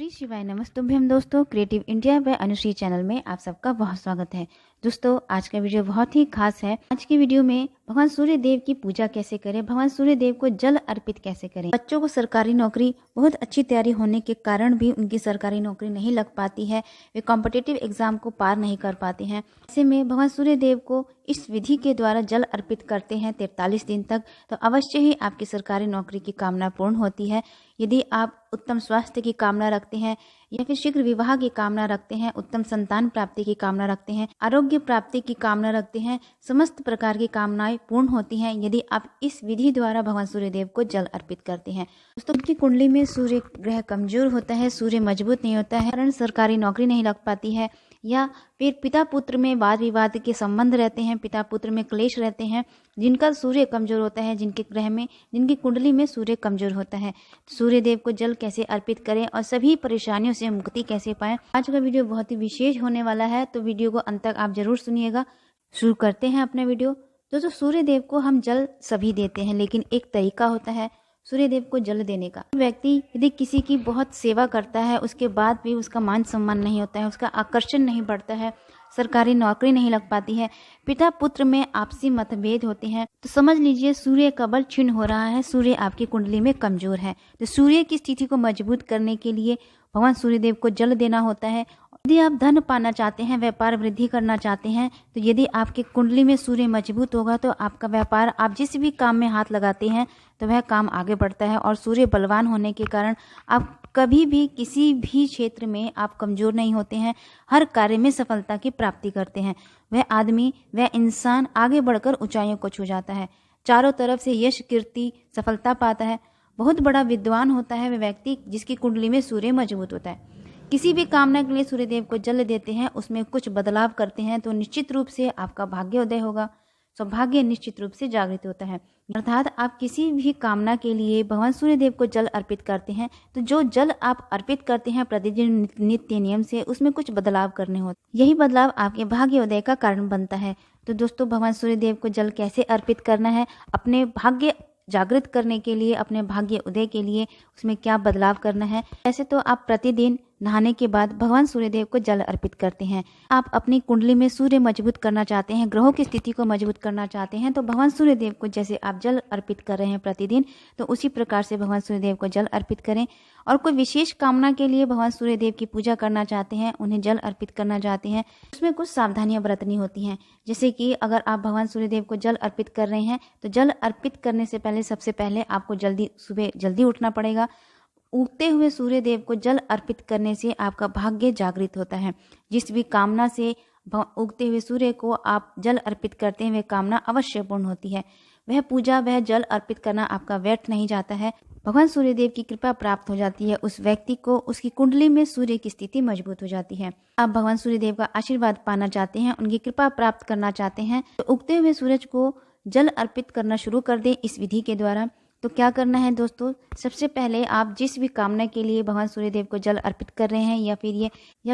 श्री शिवाय नमस्तुभ्यम दोस्तों, creative India व अनुश्री चैनल में आप सबका बहुत स्वागत है। दोस्तों, आज का वीडियो बहुत ही खास है। आज की वीडियो में भगवान सूर्य देव की पूजा कैसे करें, भगवान सूर्य देव को जल अर्पित कैसे करें। बच्चों को सरकारी नौकरी बहुत अच्छी तैयारी होने के कारण भी उनकी सरकारी नौकरी नहीं लग पाती है, वे कॉम्पिटिटिव एग्जाम को पार नहीं कर पाते हैं। ऐसे में भगवान सूर्य देव को इस विधि के द्वारा जल अर्पित करते हैं 43 दिन तक, तो अवश्य ही आपकी सरकारी नौकरी की कामना पूर्ण होती है। यदि आप उत्तम स्वास्थ्य की कामना रखते हैं या फिर शीघ्र विवाह की कामना रखते हैं, उत्तम संतान प्राप्ति की कामना रखते हैं, आरोग्य प्राप्ति की कामना रखते हैं, समस्त प्रकार की कामनाएं पूर्ण होती हैं यदि आप इस विधि द्वारा भगवान सूर्य देव को जल अर्पित करते हैं। दोस्तों, उनकी कुंडली में सूर्य ग्रह कमजोर होता है, सूर्य मजबूत नहीं होता है, कारण सरकारी नौकरी नहीं लग पाती है, या फिर पिता पुत्र में वाद विवाद के संबंध रहते हैं, पिता पुत्र में क्लेश रहते हैं, जिनका सूर्य कमजोर होता है, जिनके ग्रह में, जिनकी कुंडली में सूर्य कमजोर होता है, सूर्य देव को जल कैसे अर्पित करें और सभी परेशानियों से मुक्ति कैसे पाएं। आज का वीडियो बहुत ही विशेष होने वाला है, तो वीडियो को अंत तक आप जरूर सुनिएगा। शुरू करते हैं अपना वीडियो। दोस्तों, सूर्य देव को हम जल सभी देते हैं, लेकिन एक तरीका होता है सूर्य देव को जल देने का। व्यक्ति यदि किसी की बहुत सेवा करता है, उसके बाद भी उसका मान सम्मान नहीं होता है, उसका आकर्षण नहीं बढ़ता है, सरकारी नौकरी नहीं लग पाती है, पिता पुत्र में आपसी मतभेद होते हैं, तो समझ लीजिए सूर्य का बल क्षीण हो रहा है, सूर्य आपकी कुंडली में कमजोर है। तो सूर्य की स्थिति को मजबूत करने के लिए भगवान सूर्य देव को जल देना होता है। यदि आप धन पाना चाहते हैं, व्यापार वृद्धि करना चाहते हैं, तो यदि आपकी कुंडली में सूर्य मजबूत होगा तो आपका व्यापार, आप जिस भी काम में हाथ लगाते हैं तो वह काम आगे बढ़ता है। और सूर्य बलवान होने के कारण आप कभी भी किसी भी क्षेत्र में आप कमजोर नहीं होते हैं, हर कार्य में सफलता की प्राप्ति करते हैं। वह आदमी, वह इंसान आगे बढ़कर ऊंचाइयों को छू जाता है, चारों तरफ से यश कीर्ति सफलता पाता है, बहुत बड़ा विद्वान होता है वह व्यक्ति जिसकी कुंडली में सूर्य मजबूत होता है। किसी भी कामना के लिए सूर्य देव को जल देते हैं, उसमें कुछ बदलाव करते हैं, तो निश्चित रूप से आपका भाग्योदय होगा, सौभाग्य निश्चित रूप से जागृत होता है। अर्थात आप किसी भी कामना के लिए भगवान सूर्य देव को जल अर्पित करते हैं, तो जो जल आप अर्पित करते हैं प्रतिदिन नित्य नियम से, उसमें कुछ बदलाव करने होते, यही बदलाव आपके भाग्योदय का कारण बनता है। तो दोस्तों, भगवान सूर्य देव को जल कैसे अर्पित करना है, अपने भाग्य जागृत करने के लिए, अपने भाग्य उदय के लिए उसमें क्या बदलाव करना है। ऐसे तो आप प्रतिदिन नहाने के बाद भगवान सूर्य देव को जल अर्पित करते हैं। आप अपनी कुंडली में सूर्य मजबूत करना चाहते हैं, ग्रहों की स्थिति को मजबूत करना चाहते हैं, तो भगवान सूर्य देव को जैसे आप जल अर्पित कर रहे हैं प्रतिदिन, तो उसी प्रकार से भगवान सूर्य देव को जल अर्पित करें। और कोई विशेष कामना के लिए भगवान सूर्य देव की पूजा करना चाहते हैं, उन्हें जल अर्पित करना चाहते हैं, उसमें कुछ सावधानियां बरतनी होती हैं। जैसे कि अगर आप भगवान सूर्य देव को जल अर्पित कर रहे हैं, तो जल अर्पित करने से पहले सबसे पहले आपको सुबह जल्दी उठना पड़ेगा। उगते हुए सूर्य देव को जल अर्पित करने से आपका भाग्य जागृत होता है। जिस भी कामना से उगते हुए सूर्य को आप जल अर्पित करते हैं, वह कामना अवश्य पूर्ण होती है। वह पूजा, वह जल अर्पित करना आपका व्यर्थ नहीं जाता है, भगवान सूर्य देव की कृपा प्राप्त हो जाती है उस व्यक्ति को, उसकी कुंडली में सूर्य की स्थिति मजबूत हो जाती है। आप भगवान सूर्य देव का आशीर्वाद पाना चाहते हैं, उनकी कृपा प्राप्त करना चाहते हैं, तो उगते हुए सूरज को जल अर्पित करना शुरू कर दें इस विधि के द्वारा। तो क्या करना है दोस्तों, सबसे पहले आप जिस भी कामना के लिए भगवान सूर्य देव को जल अर्पित कर रहे हैं, या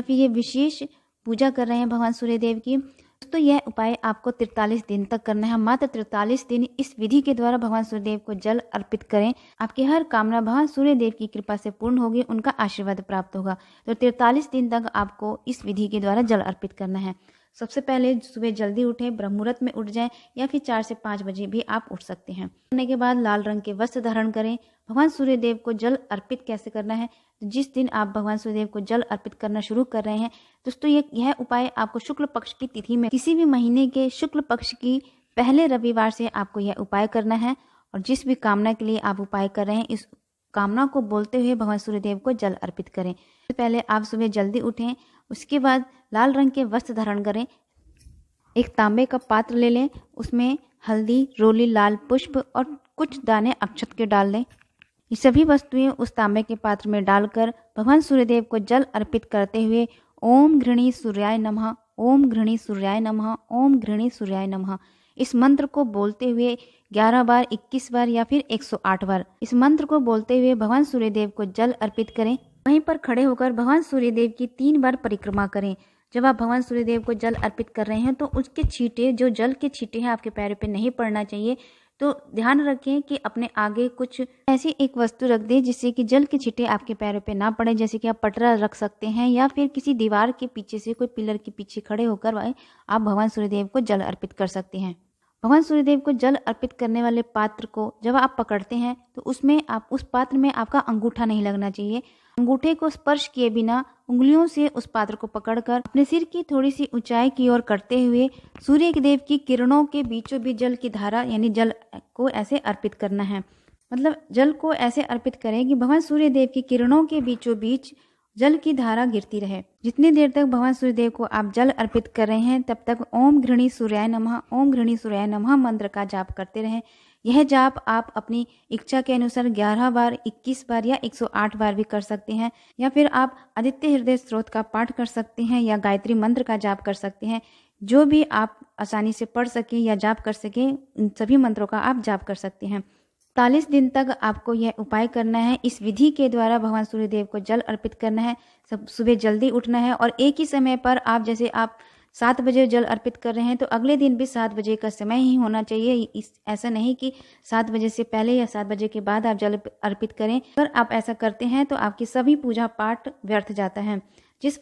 फिर ये विशेष पूजा कर रहे हैं भगवान सूर्य देव की, तो यह उपाय आपको 43 दिन तक करना है। मात्र 43 दिन इस विधि के द्वारा भगवान सूर्य देव को जल अर्पित करें, आपकी हर कामना भगवान सूर्य देव की कृपा से पूर्ण होगी, उनका आशीर्वाद प्राप्त होगा। तो 43 दिन तक आपको इस विधि के द्वारा जल अर्पित करना है। सबसे पहले सुबह जल्दी उठें, ब्रह्म मुहूर्त में उठ जाएं, या फिर 4 से 5 बजे भी आप उठ सकते हैं। करने के बाद लाल रंग के वस्त्र धारण करें। भगवान सूर्य देव को जल अर्पित कैसे करना है, तो जिस दिन आप भगवान सूर्य देव को जल अर्पित करना शुरू कर रहे हैं दोस्तों, यह उपाय आपको शुक्ल पक्ष की तिथि में, किसी भी महीने के शुक्ल पक्ष की पहले रविवार से आपको यह उपाय करना है। और जिस भी कामना के लिए आप उपाय कर रहे हैं, इस कामना को बोलते हुए भगवान सूर्य देव को जल अर्पित करें। तो पहले आप सुबह जल्दी उठें, उसके बाद लाल रंग के वस्त्र धारण करें, एक तांबे का पात्र ले लें, उसमें हल्दी, रोली, लाल पुष्प और कुछ दाने अक्षत के डाल दें। ये सभी वस्तुएं उस तांबे के पात्र में डालकर भगवान सूर्यदेव को जल अर्पित करते हुए ओम घृणी सूर्याय नमः, ओम घृणी सूर्याय नमः, ओम घृणी सूर्याय नमः, इस मंत्र को बोलते हुए 11 बार, 21 बार या फिर 108 बार इस मंत्र को बोलते हुए भगवान सूर्यदेव को जल अर्पित करें। वहीं पर खड़े होकर भगवान सूर्यदेव की 3 बार परिक्रमा करें। जब आप भगवान सूर्यदेव को जल अर्पित कर रहे हैं, तो उसके छींटे, जो जल के छींटे हैं, आपके पैरों पे नहीं पड़ना चाहिए। तो ध्यान रखें कि अपने आगे कुछ ऐसी एक वस्तु रख दें जिससे कि जल के छींटे आपके पैरों पे ना पड़े। जैसे कि आप पटरा रख सकते हैं या फिर किसी दीवार के पीछे से, कोई पिलर के पीछे खड़े होकर आप भगवान सूर्यदेव को जल अर्पित कर सकते हैं। भगवान सूर्यदेव को जल अर्पित करने वाले पात्र को जब आप पकड़ते हैं तो उसमें आप उस पात्र में आपका अंगूठा नहीं लगना चाहिए। अंगूठे को स्पर्श किए बिना उंगलियों से उस पात्र को पकड़कर अपने सिर की थोड़ी सी ऊंचाई की ओर करते हुए सूर्य देव की किरणों के बीचों बीच जल की धारा यानी जल को ऐसे अर्पित करना है। मतलब जल को ऐसे अर्पित करें कि भगवान सूर्य देव की किरणों के बीचों बीच जल की धारा गिरती रहे। जितनी देर तक भगवान सूर्यदेव को आप जल अर्पित कर रहे हैं तब तक ओम घृणी सूर्याय नमः, ओम घृणी सूर्याय नमः मंत्र का जाप करते रहें। यह जाप आप अपनी इच्छा के अनुसार 11 बार, 21 बार या 108 बार भी कर सकते हैं, या फिर आप आदित्य हृदय स्तोत्र का पाठ कर सकते हैं या गायत्री मंत्र का जाप कर सकते हैं। जो भी आप आसानी से पढ़ सकें या जाप कर सकें, उन सभी मंत्रों का आप जाप कर सकते हैं। 40 दिन तक आपको यह उपाय करना है। इस विधि के द्वारा भगवान सूर्यदेव को जल अर्पित करना है। सब सुबह जल्दी उठना है और एक ही समय पर आप, जैसे आप 7 बजे जल अर्पित कर रहे हैं तो अगले दिन भी 7 बजे का समय ही होना चाहिए। ऐसा नहीं कि 7 बजे से पहले या 7 बजे के बाद आप जल अर्पित करें। अगर आप ऐसा करते हैं तो आपकी सभी पूजा पाठ व्यर्थ जाता है। जिस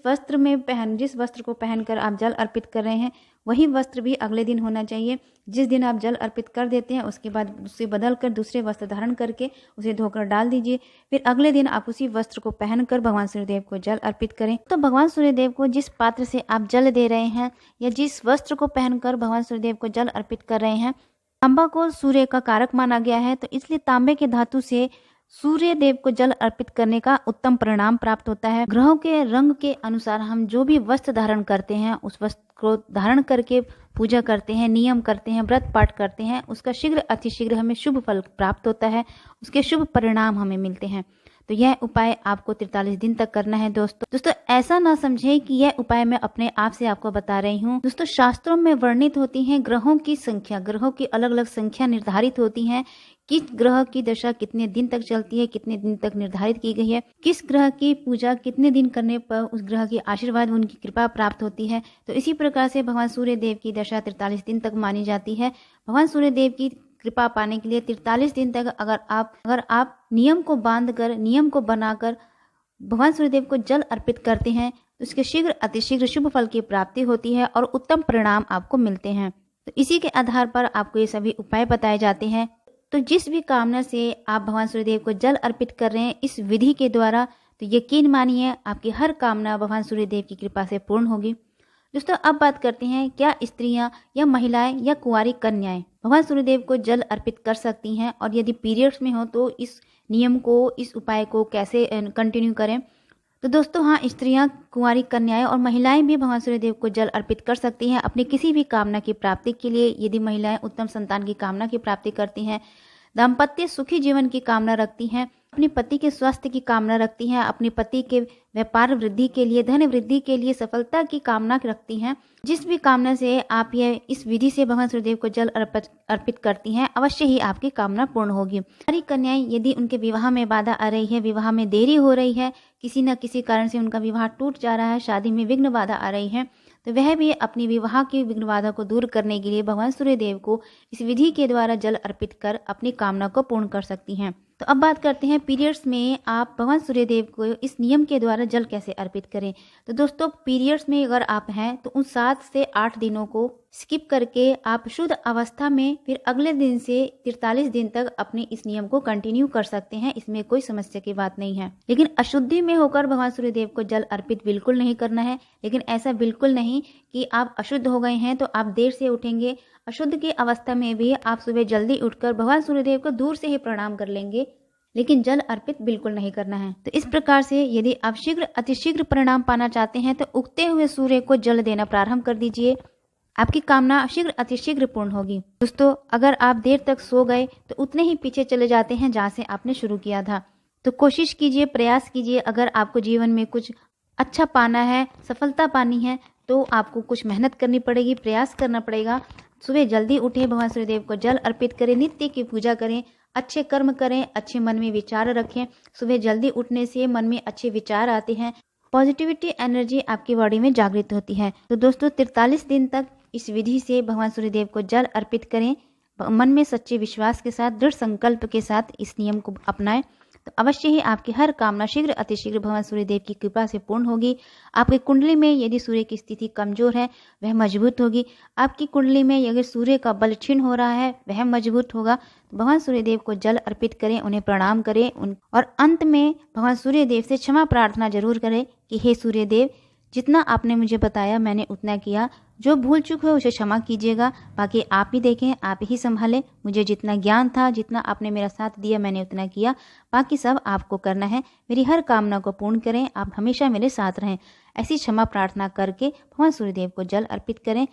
वस्त्र को पहनकर आप जल अर्पित कर रहे हैं वही वस्त्र भी अगले दिन होना चाहिए। जिस दिन आप जल अर्पित कर देते हैं उसके बाद उसे बदल कर दूसरे वस्त्र धारण करके उसे धोकर डाल दीजिए। फिर अगले दिन आप उसी वस्त्र को पहनकर भगवान सूर्यदेव को जल अर्पित करें। तो भगवान सूर्यदेव को जिस पात्र से आप जल दे रहे हैं या जिस वस्त्र को पहनकर भगवान सूर्यदेव को जल अर्पित कर रहे हैं, तांबा को सूर्य का कारक माना गया है, तो इसलिए तांबे के धातु से सूर्य देव को जल अर्पित करने का उत्तम परिणाम प्राप्त होता है। ग्रहों के रंग के अनुसार हम जो भी वस्त्र धारण करते हैं, उस वस्त्र को धारण करके पूजा करते हैं, नियम करते हैं, व्रत पाठ करते हैं, उसका शीघ्र अतिशीघ्र हमें शुभ फल प्राप्त होता है, उसके शुभ परिणाम हमें मिलते हैं। तो यह उपाय आपको 43 दिन तक करना है। दोस्तों ऐसा ना समझे कि यह उपाय मैं अपने आप से आपको बता रही हूँ। दोस्तों शास्त्रों में वर्णित होती हैं ग्रहों की संख्या, ग्रहों की अलग अलग संख्या निर्धारित होती है। किस ग्रह की दशा कितने दिन तक चलती है, कितने दिन तक निर्धारित की गई है, किस ग्रह की पूजा कितने दिन करने पर उस ग्रह की आशीर्वाद, उनकी कृपा प्राप्त होती है। तो इसी प्रकार से भगवान सूर्य देव की दशा 43 दिन तक मानी जाती है। भगवान सूर्य देव की कृपा पाने के लिए 43 दिन तक अगर आप नियम को बांधकर, नियम को बनाकर भगवान सूर्यदेव को जल अर्पित करते हैं तो इसके शीघ्र अतिशीघ्र शुभ फल की प्राप्ति होती है और उत्तम परिणाम आपको मिलते हैं। तो इसी के आधार पर आपको ये सभी उपाय बताए जाते हैं। तो जिस भी कामना से आप भगवान सूर्यदेव को जल अर्पित कर रहे हैं इस विधि के द्वारा, तो यकीन मानिए आपकी हर कामना भगवान सूर्यदेव की कृपा से पूर्ण होगी। दोस्तों अब बात करते हैं, क्या स्त्रियां या महिलाएं या कुंवारी कन्याएं भगवान सूर्यदेव को जल अर्पित कर सकती हैं, और यदि पीरियड्स में हो तो इस नियम को, इस उपाय को कैसे कंटिन्यू करें। तो दोस्तों हाँ, स्त्रियां, कुंवारी कन्याएं और महिलाएं भी भगवान सूर्यदेव को जल अर्पित कर सकती हैं अपनी किसी भी कामना की प्राप्ति के लिए। यदि महिलाएं उत्तम संतान की कामना की प्राप्ति करती हैं, दाम्पत्य सुखी जीवन की कामना रखती हैं, अपने पति के स्वास्थ्य की कामना रखती हैं, अपने पति के व्यापार वृद्धि के लिए, धन वृद्धि के लिए, सफलता की कामना रखती हैं, जिस भी कामना से आप ये इस विधि से भगवान सूर्यदेव को जल अर्पित करती हैं, अवश्य ही आपकी कामना पूर्ण होगी। हमारी कन्याएं, यदि उनके विवाह में बाधा आ रही है, विवाह में देरी हो रही है, किसी न किसी कारण से उनका विवाह टूट जा रहा है, शादी में विघ्न बाधा आ रही है, तो वह भी अपनी विवाह की विघ्न बाधा को दूर करने के लिए भगवान सूर्यदेव को इस विधि के द्वारा जल अर्पित कर अपनी कामना को पूर्ण कर सकती हैं। तो अब बात करते हैं पीरियड्स में आप भगवान सूर्यदेव को इस नियम के द्वारा जल कैसे अर्पित करें। तो दोस्तों पीरियड्स में अगर आप हैं तो उन 7 से 8 दिनों को स्किप करके आप शुद्ध अवस्था में फिर अगले दिन से 43 दिन तक अपने इस नियम को कंटिन्यू कर सकते हैं। इसमें कोई समस्या की बात नहीं है। लेकिन अशुद्धि में होकर भगवान सूर्यदेव को जल अर्पित बिल्कुल नहीं करना है। लेकिन ऐसा बिल्कुल नहीं कि आप अशुद्ध हो गए हैं तो आप देर से उठेंगे। अशुद्ध की अवस्था में भी आप सुबह जल्दी उठकर भगवान सूर्यदेव को दूर से ही प्रणाम कर लेंगे, लेकिन जल अर्पित बिल्कुल नहीं करना है। तो इस प्रकार से यदि आप शीघ्र अतिशीघ्र परिणाम पाना चाहते हैं तो उगते हुए सूर्य को जल देना प्रारंभ कर दीजिए, आपकी कामना शीघ्र अतिशीघ्र पूर्ण होगी। दोस्तों अगर आप देर तक सो गए तो उतने ही पीछे चले जाते हैं जहाँ से आपने शुरू किया था। तो कोशिश कीजिए, प्रयास कीजिए, अगर आपको जीवन में कुछ अच्छा पाना है, सफलता पानी है, तो आपको कुछ मेहनत करनी पड़ेगी, प्रयास करना पड़ेगा। सुबह जल्दी उठे, भगवान सूर्यदेव को जल अर्पित करें, नित्य की पूजा करें, अच्छे कर्म करें, अच्छे मन में विचार रखें। सुबह जल्दी उठने से मन में अच्छे विचार आते हैं, पॉजिटिविटी एनर्जी आपकी बॉडी में जागृत होती है। तो दोस्तों 43 दिन तक इस विधि से भगवान सूर्यदेव को जल अर्पित करें। मन में सच्चे विश्वास के साथ, दृढ़ संकल्प के साथ इस नियम को अपनाएं तो अवश्य ही आपकी हर कामना शीघ्र अतिशीघ्र भगवान सूर्यदेव की कृपा से पूर्ण होगी। आपकी कुंडली में यदि सूर्य की स्थिति कमजोर है वह मजबूत होगी। आपकी कुंडली में अगर सूर्य का बल क्षीण हो रहा है वह मजबूत होगा। तो भगवान सूर्यदेव को जल अर्पित करें, उन्हें प्रणाम करें और अंत में भगवान सूर्यदेव से क्षमा प्रार्थना जरूर करें कि हे सूर्यदेव, जितना आपने मुझे बताया मैंने उतना किया, जो भूल चूक है उसे क्षमा कीजिएगा, बाकी आप ही देखें, आप ही संभालें। मुझे जितना ज्ञान था, जितना आपने मेरा साथ दिया मैंने उतना किया, बाकी सब आपको करना है। मेरी हर कामना को पूर्ण करें, आप हमेशा मेरे साथ रहें। ऐसी क्षमा प्रार्थना करके भगवान सूर्यदेव को जल अर्पित करें।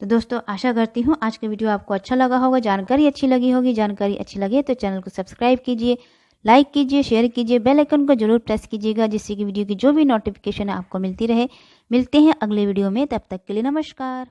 तो दोस्तों, आशा करती हूँ आज का वीडियो आपको अच्छा लगा होगा, जानकारी अच्छी लगी होगी। जानकारी अच्छी लगे तो चैनल को सब्सक्राइब कीजिए, लाइक कीजिए, शेयर कीजिए, बेल आइकन को जरूर प्रेस कीजिएगा, जिससे कि वीडियो की जो भी नोटिफिकेशन है आपको मिलती रहे। मिलते हैं अगले वीडियो में, तब तक के लिए नमस्कार।